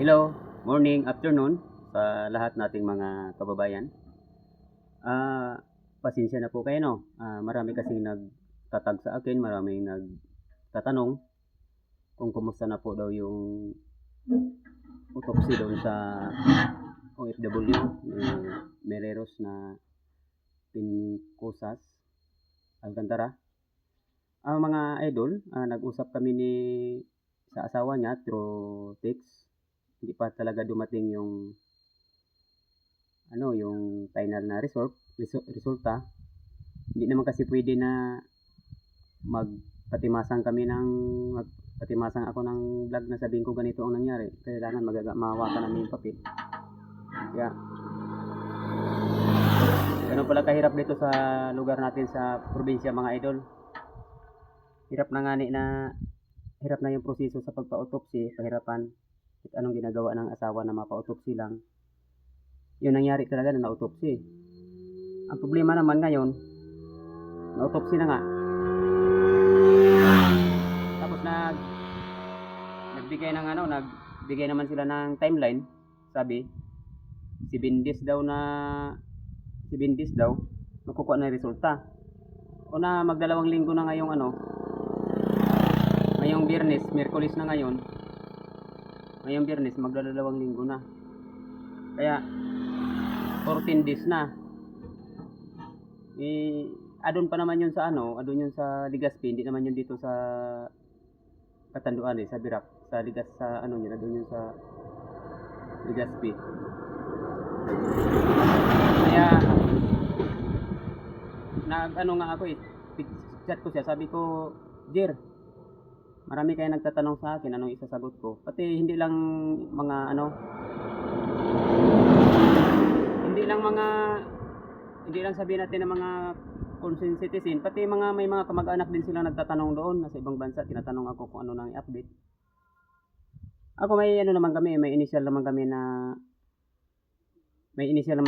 Hello, morning, afternoon sa lahat nating mga kababayan. Pasensya na po kayo 'no, marami kasing nagtatag sa akin, maraming nagtatanong kung kumusta na po daw yung autopsy doon sa OFW ni Mereros na Pincusas, Alcantara. Mga idol, nag-usap kami sa asawa niya through text. Hindi pa talaga dumating yung yung final na resulta. Hindi naman kasi pwede na magpatimasan kami magpatimasan ako ng vlog na sabihin ko ganito ang nangyari. Kailangan mahawakan namin yung papel. Kaya, ganun pala kahirap dito sa lugar natin sa probinsya mga idol. Hirap na yung proseso sa pagpa-autopsy, kahirapan. At anong ginagawa ng asawa na mapa-autopsy lang. Yun nangyari talaga na autopsy. Ang problema naman ngayon, na-autopsy na nga. Tapos nagbigay naman sila ng timeline. Sabi, 7 days daw makukuha na resulta. O na magdalawang linggo na ngayong Biyernes, Miyerkules na ngayon. Ngayong Biyernes, magdalawang linggo na. Kaya 14 days na. Adun pa naman yun adun yun sa Legazpi, hindi naman yun dito sa Katanduan sa Birak, sa adun yun sa Legazpi. Kaya nga ako chat ko siya, sabi ko, Jer, marami kayo nagtatanong sa akin anong isasagot ko. Pati hindi lang sabihin natin ng mga concerned citizen, pati may mga kamag-anak din sila nagtatanong doon nasa ibang bansa. Tinatanong ako kung ano nang i-update. Ako may initial naman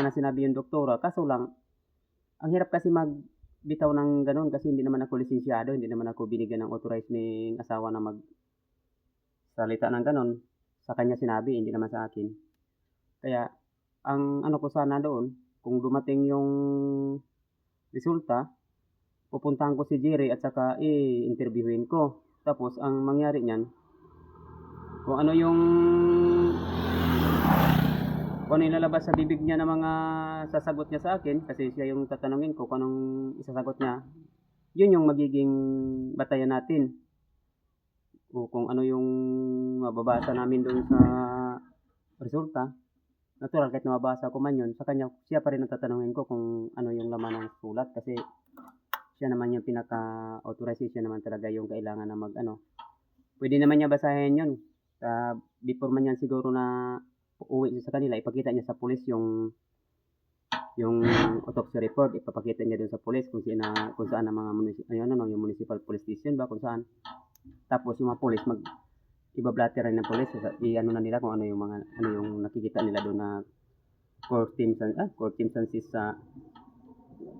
na sinabi yung doktora. Kaso lang, ang hirap kasi magbitaw ng ganun kasi hindi naman ako lisensyado, hindi naman ako binigyan ng authorized ng asawa na magsalita ng ganun. Sa kanya sinabi, hindi naman sa akin. Kaya, ang ko sana doon, kung dumating yung resulta, pupuntahan ko si Jerry at saka i-interviewin ko. Tapos, ang mangyari niyan, kung ano yung lalabas sa bibig niya na mga sasagot niya sa akin, kasi siya yung tatanungin ko kung anong isasagot niya, yun yung magiging batayan natin. O kung ano yung mababasa namin doon sa resulta. Natural, kahit nababasa ko man yun, sa kanya, siya pa rin ang tatanungin ko kung ano yung laman ng sulat kasi siya naman yung pinaka-authorized, siya naman talaga yung kailangan na pwede naman niya basahin yun. Before man yan siguro na uuwi siya sa kanila, ipakita niya sa pulis yung autopsy report, ipapakita niya doon sa pulis kung saan ang mga yung municipal police station ba, kung saan. Tapos yung mga pulis ibablatter rin ng police na nila kung ano yung nakikita nila doon na core circumstances sa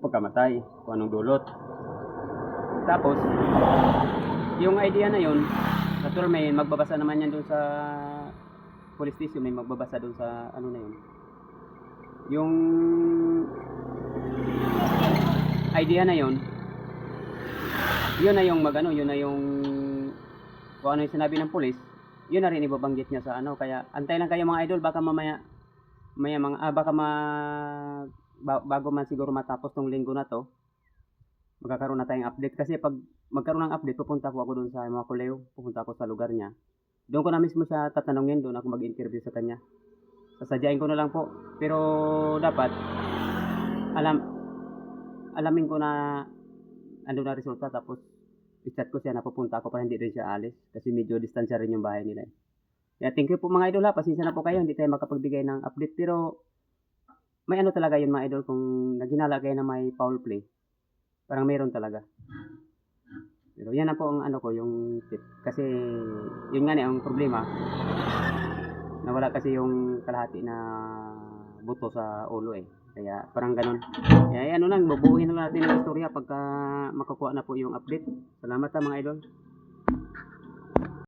pagkamatay, kung anong dulot. Tapos yung idea na yun, natural may magbabasa naman yan doon sa police station, may magbabasa doon sa na yun. Yung idea na yun, yun na yung kung ano yung sinabi ng pulis, yun na rin ibabanggit niya sa kaya antay lang kayo mga idol, baka mamaya bago man siguro matapos tong linggo na to, magkakaroon na tayong update. Kasi pag magkaroon ng update, pupunta ako doon sa Makuleo, pupunta ako sa lugar niya. Doon ko na mismo siya tatanungin, doon ako mag-interview sa kanya. Sasadyain ko na lang po, pero dapat alamin ko na andun na resulta, tapos i-chat ko siya na pupunta ako para hindi rin siya alis kasi medyo distansya rin yung bahay nila. Kaya thank you po mga idol, pasensya na po kayo, hindi tayo makapagbigay ng update, pero may talaga yun mga idol, kung naghinala kayo na may foul play, parang mayroon talaga. Pero yan na po ang yung tip, kasi yun nga ang problema, nawala kasi yung kalahati na buto sa ulo kaya parang ganun. Kaya bubuuhin na natin ang istorya pagka makakuha na po yung update. Salamat mga idol.